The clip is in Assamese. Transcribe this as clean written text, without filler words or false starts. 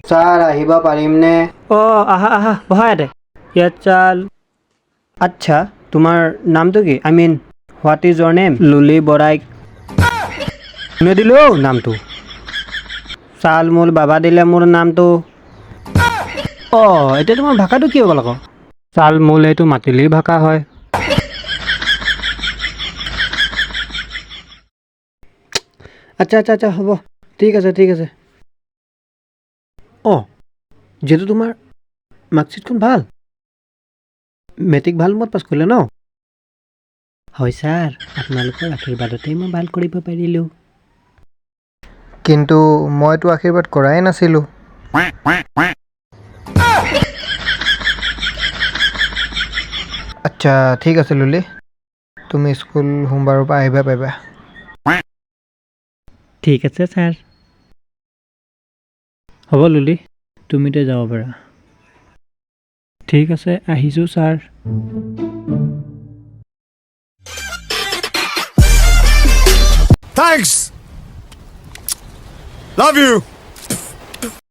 ছাৰ আহিব পাৰিমনে? আহা আহা বহা ইয়াতে ইয়াত চাল আচ্ছা তোমাৰ নামটো কি হোৱাট ইজ ইয়ৰ নেম লুলি বৰাইক কোনে দিলে নামটো চাল মূল বাবা দিলে মোৰ নামটো এতিয়া তোমাৰ ভাষাটো কি হৈ গ'ল আকৌ চাল মূল এইটো মাতিলিৰ ভাষা হয় আচ্ছা আচ্ছা আচ্ছা হ'ব ঠিক আছে যিহেতু তোমাৰ মাৰ্কশ্বিটখন ভাল মেট্ৰিক ভাল নম্বৰত পাছ কৰিলে ন হয় ছাৰ আপোনালোকৰ আশীৰ্বাদতেই মই ভাল কৰিব পাৰিলোঁ কিন্তু মইতো আশীৰ্বাদ কৰাই নাছিলোঁ। আচ্ছা ঠিক আছে লুলি তুমি স্কুল সোমবাৰৰ পৰা আহিবা পাৰিবা ঠিক আছে ছাৰ হ'ব লুলি তুমি এতিয়া যাব পাৰা ঠিক আছে আহিছোঁ ছাৰ Thanks. Love you.